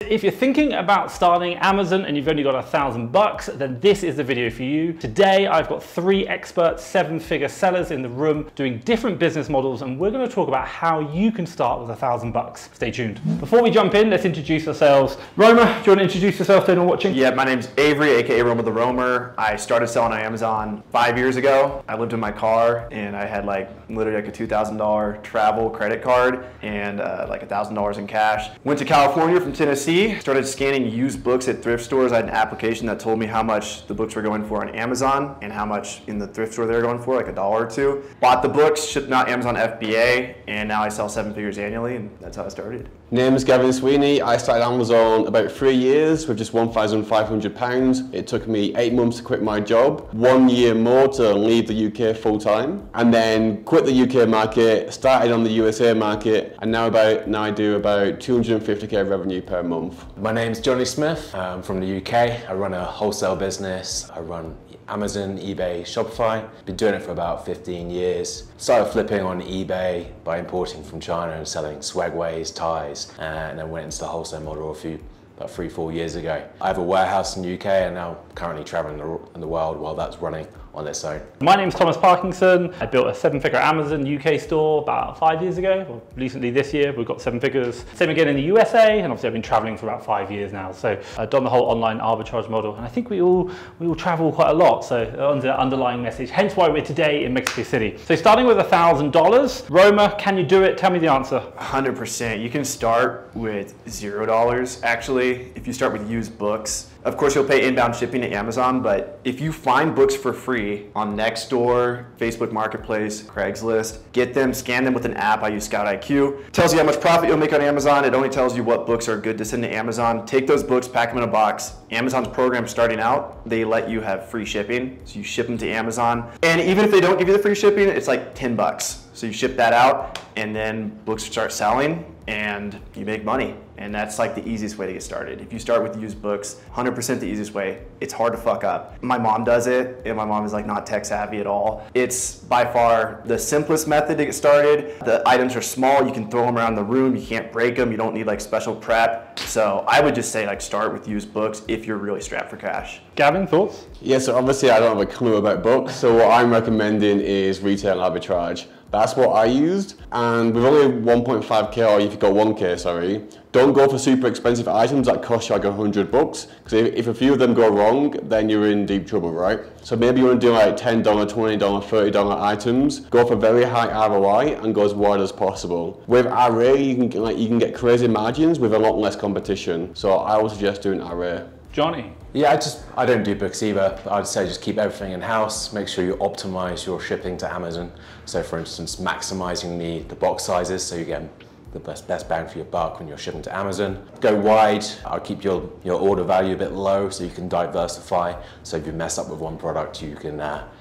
If you're thinking about starting Amazon and you've only got $1,000, then this is the video for you. Today, I've got 3 expert 7-figure sellers in the room doing different business models, and we're going to talk about how you can start with $1,000. Stay tuned. Before we jump in, let's introduce ourselves. Roma, do you want to introduce yourself to anyone watching? Yeah, my name's Avery, aka Roma the Roamer. I started selling on Amazon 5 years ago. I lived in my car and I had literally a $2,000 travel credit card and like $1,000 in cash. Went to California from Tennessee. Started scanning used books at thrift stores. I had an application that told me how much the books were going for on Amazon and how much in the thrift store they were going for, like $1 or $2. Bought the books, shipped them out Amazon FBA, and now I sell 7 figures annually, and that's how I started. Name is Gavin Sweeney. I started Amazon about 3 years with just £1,500. It took me 8 months to quit my job, 1 year more to leave the UK full time, and then quit the UK market, started on the USA market, and now I do about 250k revenue per month. My name's Johnny Smith. I'm from the UK. I run a wholesale business. I run Amazon, eBay, Shopify. Been doing it for about 15 years. Started flipping on eBay by importing from China and selling swagways, ties, and then went into the wholesale model about 3-4 years ago. I have a warehouse in the UK and now currently traveling in the world while that's running on its own. My name's Thomas Parkinson. I built a 7-figure Amazon UK store about 5 years ago. Well, recently this year, we've got 7 figures. Same again in the USA, and obviously I've been traveling for about 5 years now. So I've done the whole online arbitrage model, and I think we all travel quite a lot. So under the underlying message, hence why we're today in Mexico City. So starting with $1,000, Roma, can you do it? Tell me the answer. 100%. You can start with $0, actually, if you start with used books. Of course, you'll pay inbound shipping to Amazon, but if you find books for free on Nextdoor, Facebook Marketplace, Craigslist, get them, scan them with an app. I use Scout IQ. Tells you how much profit you'll make on Amazon. It only tells you what books are good to send to Amazon. Take those books, pack them in a box. Amazon's program starting out, they let you have free shipping. So you ship them to Amazon. And even if they don't give you the free shipping, it's like $10. So you ship that out and then books start selling and you make money. And that's like the easiest way to get started. If you start with used books, 100% the easiest way. It's hard to fuck up. My mom does it, and my mom is like not tech savvy at all. It's by far the simplest method to get started. The items are small, you can throw them around the room, you can't break them, you don't need like special prep. So I would just say like start with used books if you're really strapped for cash. Gavin, thoughts? Yeah, so obviously I don't have a clue about books, so what I'm recommending is retail arbitrage. That's what I used, and with only 1.5k, or if you've got 1k, sorry, don't go for super expensive items that cost you like $100, because if a few of them go wrong, then you're in deep trouble, right? So maybe you want to do like $10, $20, $30 items, go for very high ROI and go as wide as possible. With RA, you can get crazy margins with a lot less competition, so I would suggest doing RA. Johnny? Yeah, I don't do books either. I'd say just keep everything in-house. Make sure you optimize your shipping to Amazon. So for instance, maximizing the box sizes so you get the best bang for your buck when you're shipping to Amazon. Go wide. I'll keep your order value a bit low so you can diversify. So if you mess up with one product, you can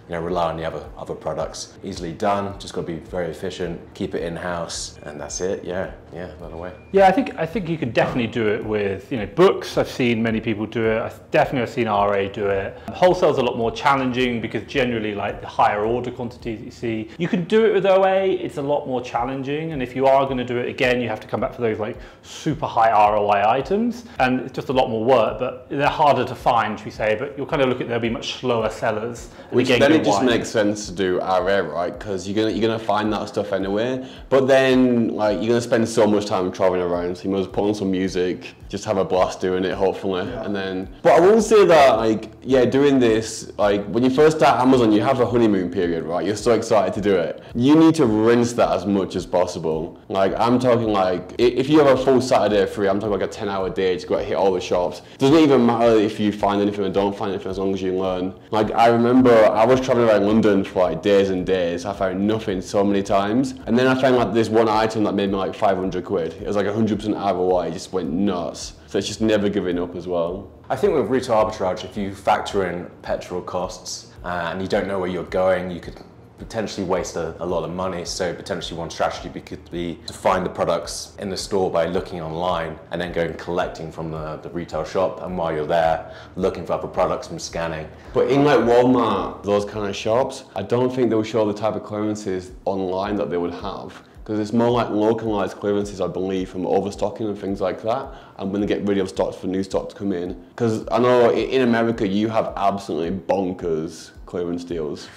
rely on the other products. Easily done. Just got to be very efficient. Keep it in-house, and that's it. Yeah, by the way. Yeah, I think you can definitely do it with books. I've seen many people do it. I've seen RA do it. Wholesale's a lot more challenging because generally like the higher order quantities that you see. You can do it with OA. It's a lot more challenging, and if you are going to do it again, you have to come back for those like super high ROI items, and it's just a lot more work. But they're harder to find, should we say? But you'll kind of look at there'll be much slower sellers. Which then it just makes sense to do RA, right? Because you're gonna find that stuff anyway. But then like you're gonna spend so much time traveling around, so you must put on some music, just have a blast doing it, hopefully. Yeah. And then, but I will say that doing this, when you first start Amazon, you have a honeymoon period, right? You're so excited to do it. You need to rinse that as much as possible. I'm talking if you have a full Saturday free, I'm talking like a 10-hour day to go hit all the shops. It doesn't even matter if you find anything or don't find anything as long as you learn. I remember I was traveling around London for days and days. I found nothing so many times. And then I found this one item that made me 500 quid. It was 100% ROI, it just went nuts. So it's just never giving up as well. I think with retail arbitrage, if you factor in petrol costs and you don't know where you're going, you could potentially waste a lot of money. So potentially one strategy could be to find the products in the store by looking online and then going collecting from the retail shop, and while you're there looking for other products from scanning. But in Walmart, those kind of shops, I don't think they will show the type of clearances online that they would have. because it's more like localized clearances, I believe, from overstocking and things like that. And when they get rid of stocks for new stock to come in. Because I know in America you have absolutely bonkers clearance deals.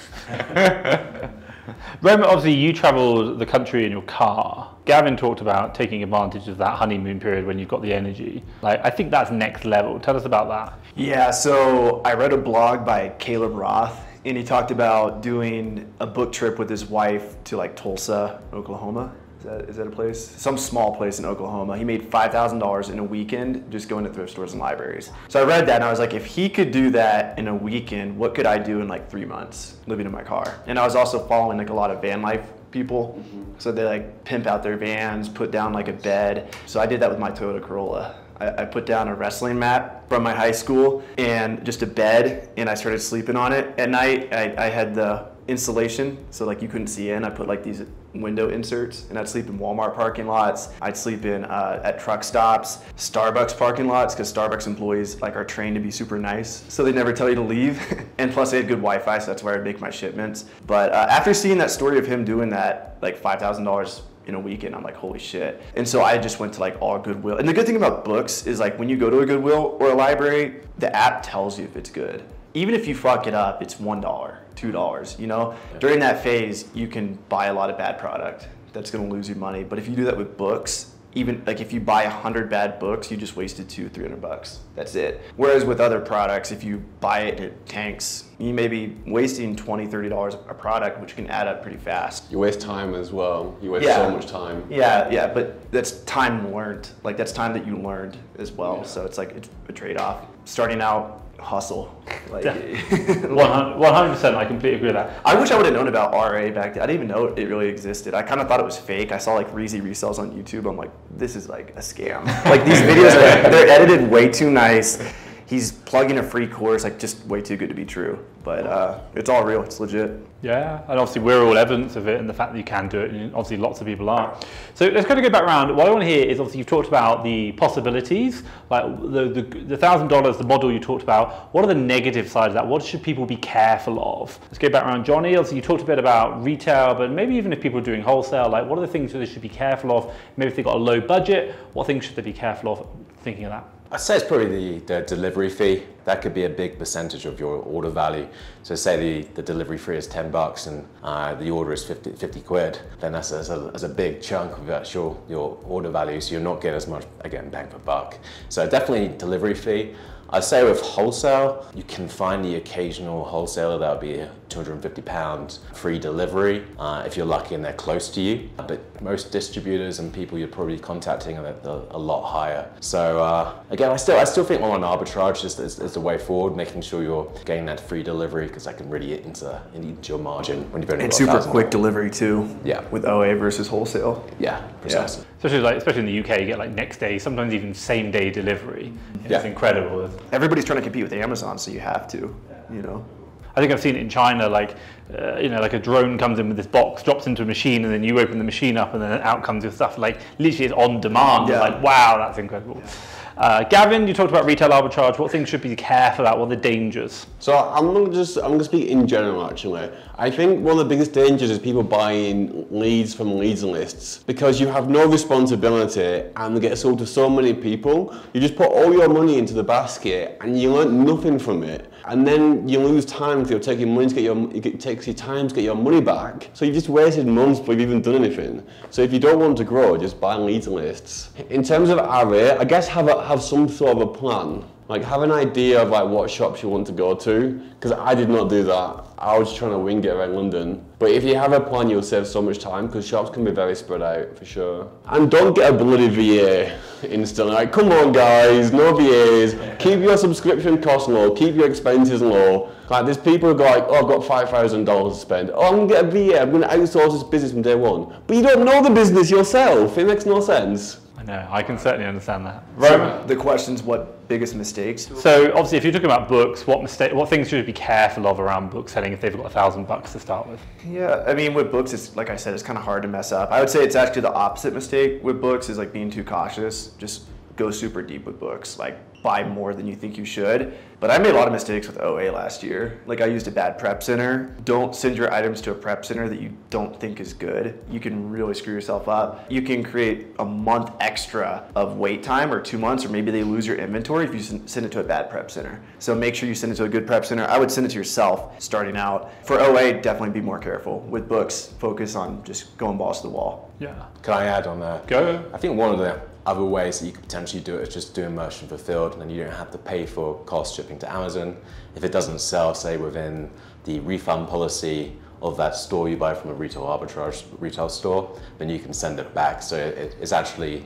Rem, obviously you travelled the country in your car. Gavin talked about taking advantage of that honeymoon period when you've got the energy. Like, I think that's next level. Tell us about that. Yeah, so I read a blog by Caleb Roth, and he talked about doing a book trip with his wife to like Tulsa, Oklahoma. Is that a place? Some small place in Oklahoma. He made $5,000 in a weekend just going to thrift stores and libraries. So I read that and I was like, if he could do that in a weekend, what could I do in like 3 months living in my car? And I was also following like a lot of van life people. So they like pimp out their vans, put down like a bed. So I did that with my Toyota Corolla. I put down a wrestling mat from my high school and just a bed, and I started sleeping on it. At night, I had the insulation, so like you couldn't see in. I put like these window inserts, and I'd sleep in Walmart parking lots. I'd sleep in at truck stops, Starbucks parking lots, because Starbucks employees like are trained to be super nice, so they never tell you to leave. And plus they had good Wi-Fi, so that's where I'd make my shipments. But after seeing that story of him doing that, like $5,000 in a weekend, I'm like, holy shit. And so I just went to like all Goodwill. And the good thing about books is like when you go to a Goodwill or a library, the app tells you if it's good. Even if you fuck it up, it's $1, $2, you know? During that phase, you can buy a lot of bad product that's gonna lose you money. But if you do that with books, even like if you buy 100 bad books, you just wasted $200-300. That's it. Whereas with other products, if you buy it and it tanks, you may be wasting $20-30 a product, which can add up pretty fast. You waste time as well. You waste so much time. Yeah, but that's time learned. Like that's time that you learned as well. Yeah. So it's like it's a trade-off. Starting out, hustle. Like 100%, I completely agree with that. I wish I would have known about RA back then. I didn't even know it really existed. I kind of thought it was fake. I saw like Reezy resells on YouTube. I'm like, this is like a scam. Like these videos, they're edited way too nice. He's plugging a free course, like just way too good to be true. But it's all real, it's legit. Yeah, and obviously we're all evidence of it and the fact that you can do it, and obviously lots of people are. So let's kind of go back around. What I want to hear is obviously you've talked about the possibilities, like the $1,000, the model you talked about. What are the negative sides of that? What should people be careful of? Let's go back around. Johnny, obviously you talked a bit about retail, but maybe even if people are doing wholesale, like what are the things that they should be careful of? Maybe if they've got a low budget, what things should they be careful of thinking of that? I'd say it's probably the delivery fee. That could be a big percentage of your order value. So say the delivery fee is $10 and the order is 50 quid, then that's a big chunk of your order value, so you're not getting as much, again, bang for buck. So definitely delivery fee. I'd say with wholesale, you can find the occasional wholesaler that would be £250 free delivery if you're lucky and they're close to you. But most distributors and people you're probably contacting are a lot higher. So again, I still think online arbitrage is the way forward, making sure you're getting that free delivery, because that can really eat into your margin when you've only got super quick delivery too. Yeah, with OA versus wholesale. Yeah, precisely. Yeah. Especially in the UK, you get like next day, sometimes even same day delivery. It's incredible. Everybody's trying to compete with Amazon, so you have to, you know. I think I've seen it in China, like, like a drone comes in with this box, drops into a machine, and then you open the machine up, and then out comes your stuff. Like, literally, it's on demand. Yeah. Like, wow, that's incredible. Gavin, you talked about retail arbitrage. What things should be careful about? What are the dangers? So I'm gonna speak in general. Actually, I think one of the biggest dangers is people buying leads from leads lists, because you have no responsibility and they get sold to so many people. You just put all your money into the basket and you learn nothing from it, and then you lose time because you're taking money to it takes you time to get your money back. So you've just wasted months before you've even done anything. So if you don't want to grow, just buy leads lists. In terms of RA, I guess have some sort of a plan. Like have an idea of like what shops you want to go to, because I did not do that. I was trying to wing it around London. But if you have a plan, you'll save so much time, because shops can be very spread out for sure. And don't get a bloody VA instantly. Like, come on guys, no VAs. Keep your subscription costs low, keep your expenses low. Like there's people who go like, oh, I've got $5,000 to spend. Oh, I'm gonna get a VA, I'm gonna outsource this business from day one. But you don't know the business yourself, it makes no sense. No, I can certainly understand that. So the question's what biggest mistakes? So obviously if you're talking about books, what things should you be careful of around book selling if they've got $1,000 to start with? Yeah, I mean with books, it's like I said, it's kind of hard to mess up. I would say it's actually the opposite mistake with books is like being too cautious. Just go super deep with books, like buy more than you think you should. But I made a lot of mistakes with OA last year. Like I used a bad prep center. Don't send your items to a prep center that you don't think is good. You can really screw yourself up. You can create a month extra of wait time or 2 months, or maybe they lose your inventory if you send it to a bad prep center. So make sure you send it to a good prep center. I would send it to yourself starting out. For OA, definitely be more careful. With books, focus on just going balls to the wall. Yeah. Can I add on that? Go. I think one of the other ways that you could potentially do it is just doing merchant fulfilled, and then you don't have to pay for cost shipping to Amazon. If it doesn't sell, say within the refund policy of that store you buy from a retail arbitrage retail store, then you can send it back. So it's actually,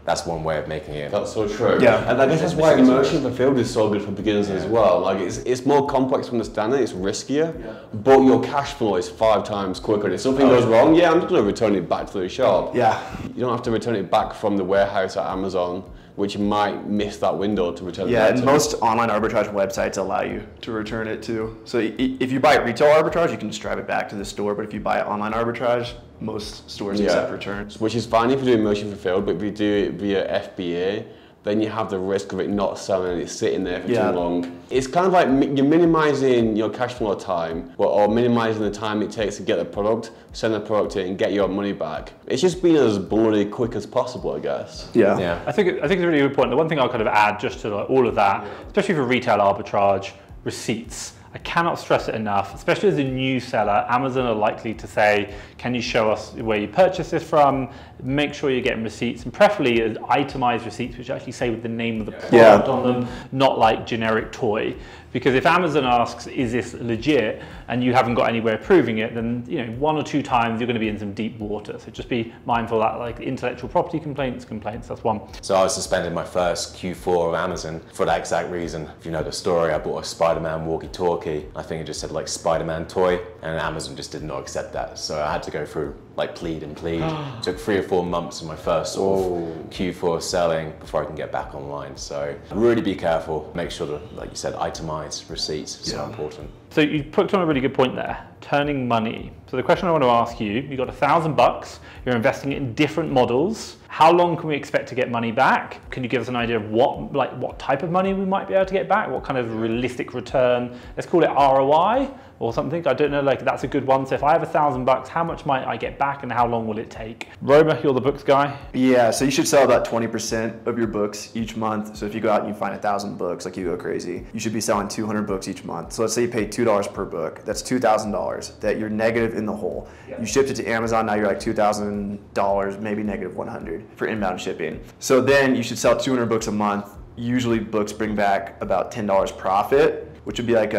that's one way of making it. That's so true. Yeah. And I guess that's why merchant fulfilled is so good for beginners as well. Like it's more complex to understand it, it's riskier, but your cash flow is 5 times quicker. And if something goes wrong, I'm just going to return it back to the shop. Yeah. You don't have to return it back from the warehouse at Amazon, which you might miss that window to return it Yeah, back and to. most online arbitrage websites allow you to return it too. So if you buy it retail arbitrage, you can just drive it back to the store. But if you buy it online arbitrage, most stores accept returns. Which is fine if you're doing merchant fulfilled, but if you do it via FBA, then you have the risk of it not selling and it's sitting there for too long. It's kind of like you're minimizing your cash flow time, or minimizing the time it takes to get the product, send the product in, and get your money back. It's just being as bloody quick as possible, I guess. Yeah. I think it's a really good point. The one thing I'll kind of add just to like all of that, especially for retail arbitrage, receipts. I cannot stress it enough, especially as a new seller. Amazon are likely to say, can you show us where you purchased this from? Make sure you're getting receipts, and preferably itemized receipts, which actually say with the name of the product on them, not like generic toy. Because if Amazon asks, is this legit, and you haven't got anywhere proving it, then 1 or 2 times you're going to be in some deep water. So just be mindful of that, like intellectual property complaints, that's one. So I was suspended my first Q4 of Amazon for that exact reason. If you know the story, I bought a Spider-Man walkie-talkie. I think it just said like Spider-Man toy, and Amazon just did not accept that. So I had to go through like plead and plead. It took 3 or 4 months of my first sort of Q4 selling before I can get back online. So really be careful. Make sure that, like you said, itemize receipts is so important. So you put on a really good point there, turning money. So the question I want to ask you got $1,000, you're investing it in different models. How long can we expect to get money back? Can you give us an idea of what type of money we might be able to get back? What kind of realistic return? Let's call it ROI or something. I don't know, like that's a good one. So if I have $1,000, how much might I get back and how long will it take? Roma, you're the books guy. Yeah, so you should sell about 20% of your books each month. So if you go out and you find 1,000 books, like you go crazy, you should be selling 200 books each month. So let's say you pay $2 per book. That's $2,000 that you're negative in the hole. You shipped it to Amazon, now you're like $2,000, maybe negative 100 for inbound shipping. So then you should sell 200 books a month. Usually books bring back about $10 profit, which would be like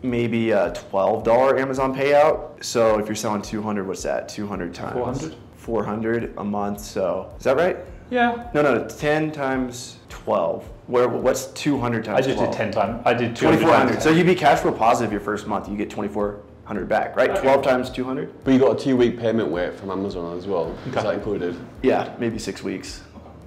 maybe a $12 Amazon payout. So if you're selling 200, what's that? 200 times 400? 400 a month. So is that right? Yeah. No, 10 times 12. What's 200 times 12? I just did 10 times. I did 200 2,400. times. So you'd be cash flow positive your first month. You get 2,400 back, right? 12 times 200? But you got a 2-week payment wait from Amazon as well. Is that included? Yeah, maybe 6 weeks.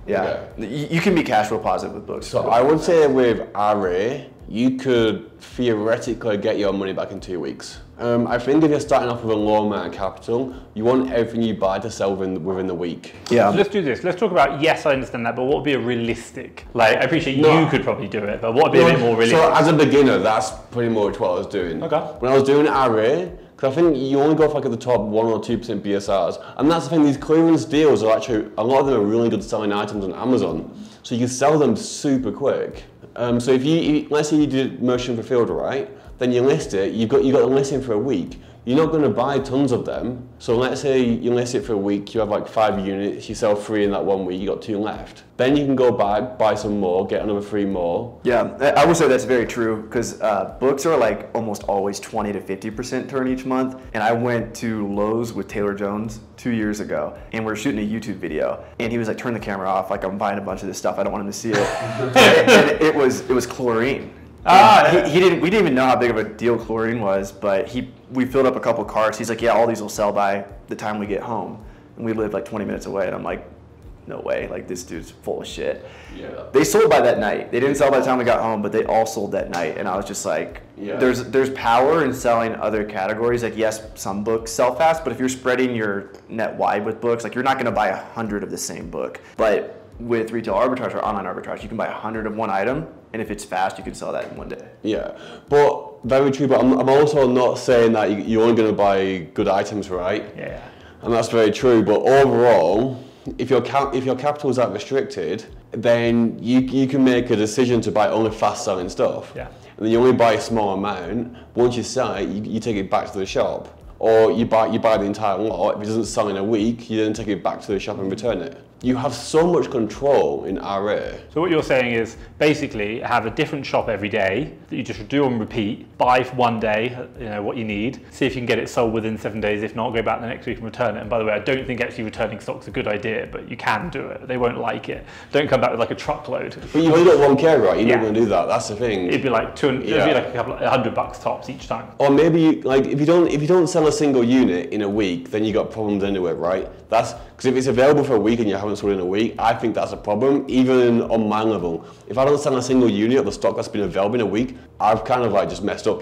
Yeah. You can be cash flow positive with books. So I would say with RA, you could theoretically get your money back in 2 weeks. I think if you're starting off with a low amount of capital, you want everything you buy to sell within the week. Yeah. So let's do this. Let's talk about, yes, I understand that, but what would be a realistic? Like, I appreciate you could probably do it, but what would be a bit more realistic? So as a beginner, that's pretty much what I was doing. Okay. When I was doing RA, because I think you only go for like at the top 1 or 2% BSRs, and that's the thing. These clearance deals are actually, a lot of them are really good selling items on Amazon, so you can sell them super quick. So if you let's say you did merchant fulfilled, right? Then you list it. You got the listing for a week. You're not going to buy tons of them. So let's say you list it for a week. You have like 5 units. You sell 3 in that 1 week. You got 2 left. Then you can go back, buy some more, get another 3 more. Yeah, I would say that's very true because books are like almost always 20 to 50% turn each month. And I went to Lowe's with Taylor Jones 2 years ago, and we were shooting a YouTube video, and he was like, "Turn the camera off. Like I'm buying a bunch of this stuff. I don't want him to see it." and it was chlorine. We didn't even know how big of a deal chlorine was, but we filled up a couple carts. He's like, "Yeah, all these will sell by the time we get home," and we lived like 20 minutes away, and I'm like, no way, like this dude's full of shit. Yeah. They sold by that night. They didn't sell by the time we got home, but they all sold that night, and I was just like, there's power in selling other categories. Like yes, some books sell fast, but if you're spreading your net wide with books, like you're not gonna buy 100 of the same book. But with retail arbitrage or online arbitrage. You can buy 100 of one item, and if it's fast, you can sell that in one day. Yeah, but very true. But I'm also not saying that you're only going to buy good items, right? Yeah. And that's very true. But overall, if your capital is that restricted, then you can make a decision to buy only fast selling stuff. Yeah. And then you only buy a small amount. Once you sell it, you take it back to the shop. Or you buy the entire lot. If it doesn't sell in a week, you then take it back to the shop and return it. You have so much control in RA. So what you're saying is basically have a different shop every day that you just do on repeat, buy for one day, what you need, see if you can get it sold within 7 days. If not, go back the next week and return it. And by the way, I don't think actually returning stock's a good idea, but you can do it. They won't like it. Don't come back with like a truckload. But you've only got 1K, right? You're Yeah. not going to do that. That's the thing. It'd be like it'd be like a couple $100 tops each time. Or maybe if you don't sell a single unit in a week, then you got problems anyway, right? That's because if it's available for a week and you haven't sold in a week, I think that's a problem. Even on my level, if I don't sell a single unit of the stock that's been available in a week, I've kind of like just messed up,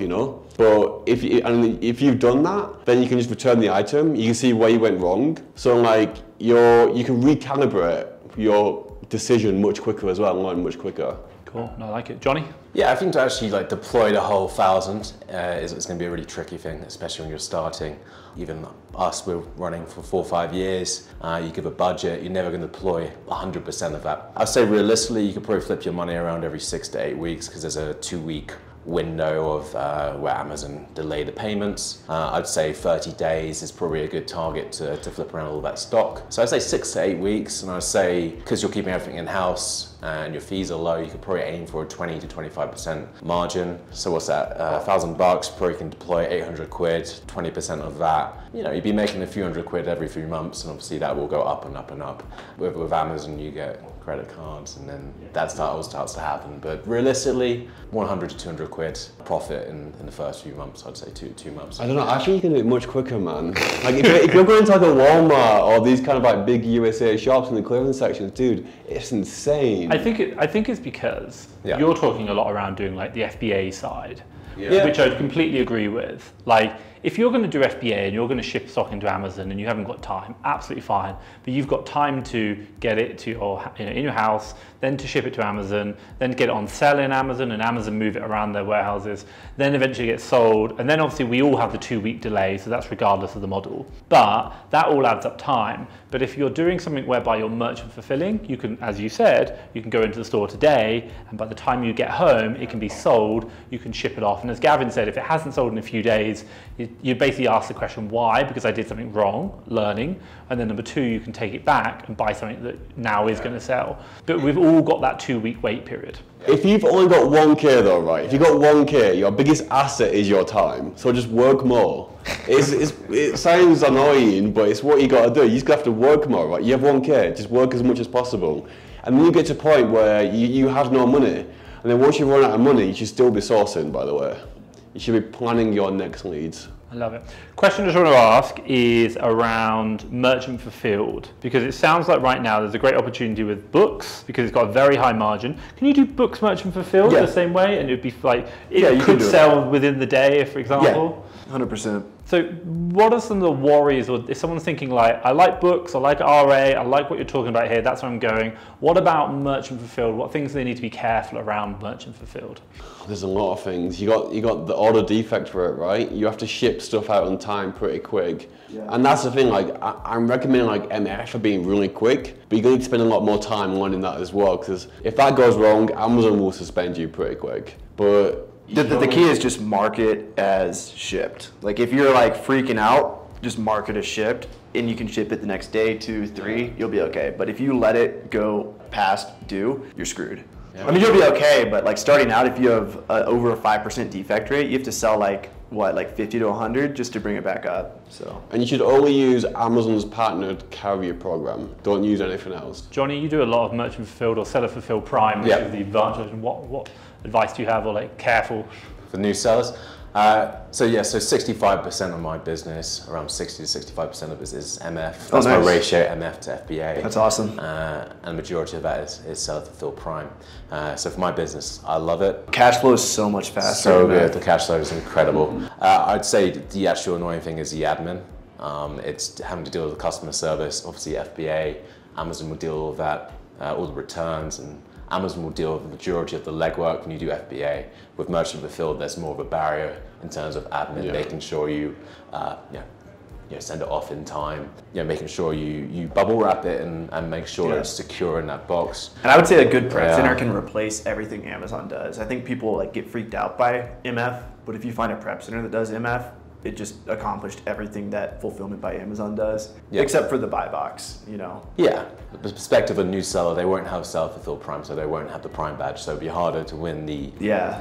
But if you've done that, then you can just return the item. You can see where you went wrong. So like you can recalibrate your decision much quicker as well, and learn much quicker. Cool, no, I like it. Johnny? Yeah, I think to actually like deploy the whole 1,000 is going to be a really tricky thing, especially when you're starting. Even us, we're running for 4 or 5 years. You give a budget, you're never going to deploy 100% of that. I'd say realistically, you could probably flip your money around every 6 to 8 weeks because there's a 2-week window of where Amazon delay the payments. I'd say 30 days is probably a good target to flip around all that stock. So I'd say 6 to 8 weeks, and I'd say because you're keeping everything in-house and your fees are low, you could probably aim for a 20 to 25% margin. So what's that? $1,000, probably can deploy 800 quid, 20% of that. You'd be making a few hundred quid every few months, and obviously that will go up and up and up. With Amazon, you get credit cards, and then that all starts to happen. But realistically, 100 to 200 quid profit in the first few months, I'd say two months. I don't know, I think you can do it much quicker, man. Like if you're going to like a Walmart or these kind of like big USA shops in the clearance sections, dude, it's insane. I think it's because you're talking a lot around doing like the FBA side, which I completely agree with. Like if you're going to do FBA and you're going to ship stock into Amazon and you haven't got time, absolutely fine. But you've got time to get it to your, in your house, then to ship it to Amazon, then to get it on sale in Amazon, and Amazon move it around their warehouses, then eventually get sold. And then obviously we all have the 2-week delay, so that's regardless of the model. But that all adds up time. But if you're doing something whereby you're merchant fulfilling, you can, as you said, you can go into the store today, and by the time you get home, it can be sold, you can ship it off. And as Gavin said, if it hasn't sold in a few days, you basically ask the question, why? Because I did something wrong, learning. And then number 2, you can take it back and buy something that now is going to sell. But we've all got that 2-week wait period. If you've only got 1K though, right? If you've got 1K, your biggest asset is your time. So just work more. It sounds annoying, but it's what you got to do. You just have to work more, right? You have 1K, just work as much as possible. And then you get to a point where you have no money. And then once you run out of money, you should still be sourcing, by the way. You should be planning your next leads. I love it. Question I just want to ask is around merchant fulfilled, because it sounds like right now there's a great opportunity with books because it's got a very high margin. Can you do books merchant fulfilled the same way, and it'd be like it could sell within the day, for example? Yeah, 100%. So what are some of the worries, or if someone's thinking like, I like books, I like RA, I like what you're talking about here, that's where I'm going. What about merchant fulfilled? What things do they need to be careful around merchant fulfilled? There's a lot of things. You got the order defect for it, right? You have to ship stuff out on time pretty quick. Yeah. And that's the thing, like I'm recommending like MF for being really quick, but you're going to spend a lot more time learning that as well, because if that goes wrong, Amazon will suspend you pretty quick. But the key is just mark it as shipped. Like if you're like freaking out, just mark it as shipped, and you can ship it the next day, 2, 3, you'll be okay. But if you let it go past due, you're screwed. Yeah. I mean, you'll be okay, but like starting out, if you have over a 5% defect rate, you have to sell like 50 to 100 just to bring it back up. So. And you should only use Amazon's partnered carrier program. Don't use anything else. Johnny, you do a lot of merchant fulfilled or seller fulfilled Prime, which is the advantage. What advice do you have, or like careful for new sellers? So 65% of my business, around 60 to 65% of it is MF. That's my ratio, MF to FBA. That's awesome. And the majority of that is seller fulfilled Prime. So for my business, I love it. Cash flow is so much faster. So good. The cash flow is incredible. I'd say the actual annoying thing is the admin. It's having to deal with the customer service. Obviously FBA, Amazon will deal with that all the returns, and Amazon will deal with the majority of the legwork when you do FBA. With Merchant Fulfilled, there's more of a barrier in terms of admin, making sure you, send it off in time, making sure you bubble wrap it and make sure it's secure in that box. And I would say a good prep center can replace everything Amazon does. I think people like get freaked out by MF, but if you find a prep center that does MF, it just accomplished everything that Fulfillment by Amazon does, except for the buy box, Yeah, the perspective of a new seller, they won't have self-fulfilled Prime, so they won't have the Prime badge, so it'd be harder to win the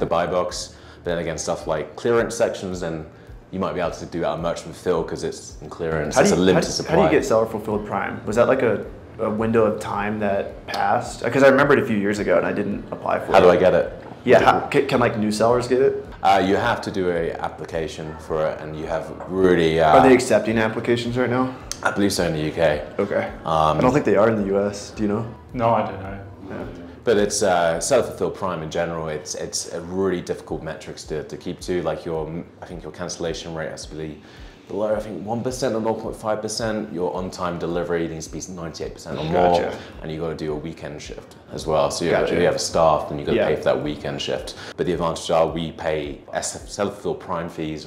buy box. But then again, stuff like clearance sections, and you might be able to do that on Merchant Fulfilled because it's in clearance. It's a limited supply. How do you get seller fulfilled Prime? Was that like a window of time that passed? Because I remember it a few years ago and I didn't apply for it. How do I get it? Yeah, can like new sellers get it? You have to do a application for it, and you have really. Are they accepting applications right now? I believe so in the UK. Okay. I don't think they are in the US. Do you know? No, I don't know. Yeah. But it's self-fulfilled Prime in general. It's a really difficult metrics to keep to. Like I think your cancellation rate has to be below 1% or 0.5%. Your on-time delivery needs to be 98% or more, and you got to do a weekend shift as well. So you have a staff, and you got to pay for that weekend shift. But the advantage are we pay self-fulfilled Prime fees,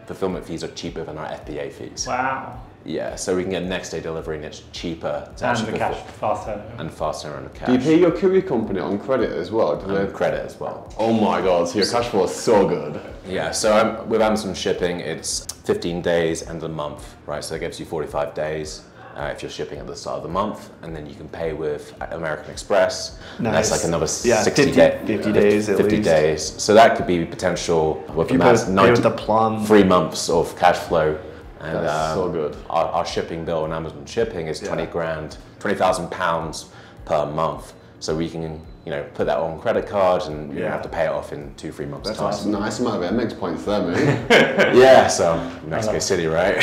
fulfillment fees are cheaper than our FBA fees. Wow. Yeah, so we can get next day delivery, and it's cheaper to and the cash faster. and faster on the cash. Do you pay your courier company on credit as well? And credit as well. Oh my god, so your cash flow is so good. Yeah, so with Amazon shipping, it's 15 days and a month, right? So that gives you 45 days if you're shipping at the start of the month, and then you can pay with American Express. Nice. That's like another 50 days at 50 least. days. So that could be potential. If you pay with the Plum. 3 months of cash flow. And That's so good. Our shipping bill on Amazon shipping is 20,000 pounds per month. So we can, put that on credit card, and you don't have to pay it off in 2-3 months' time. That's a nice amount of MX points there, mate. Yeah, so Mexico City, right?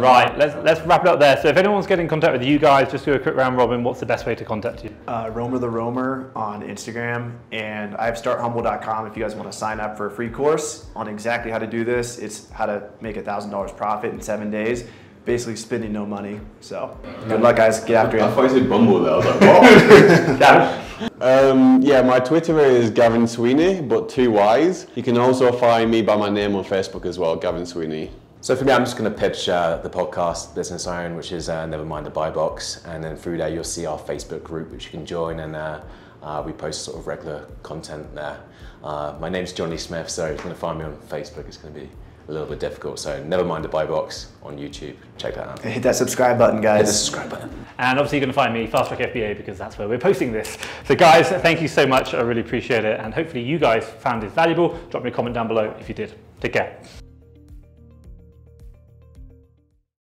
Right, let's wrap it up there. So if anyone's getting in contact with you guys, just do a quick round robin. What's the best way to contact you? Romer the Romer on Instagram, and I have starthumble.com if you guys want to sign up for a free course on exactly how to do this. It's how to make $1,000 profit in 7 days, basically spending no money. So good luck, guys. Get after it. I thought you said Bumble there. I was like, what? Yeah, my Twitter is Gavin Sweeney, but 2 Y's. You can also find me by my name on Facebook as well, Gavin Sweeney. So for me, I'm just going to pitch the podcast Business Own, which is Never Mind the Buy Box, and then through there you'll see our Facebook group, which you can join, and we post sort of regular content there. My name's Johnny Smith, so if you're going to find me on Facebook, it's going to be a little bit difficult. So Never Mind the Buy Box on YouTube. Check that out. Hit that subscribe button, guys. Hit the subscribe button. And obviously you're going to find me, Fast Track FBA, because that's where we're posting this. So guys, thank you so much. I really appreciate it. And hopefully you guys found this valuable. Drop me a comment down below if you did. Take care.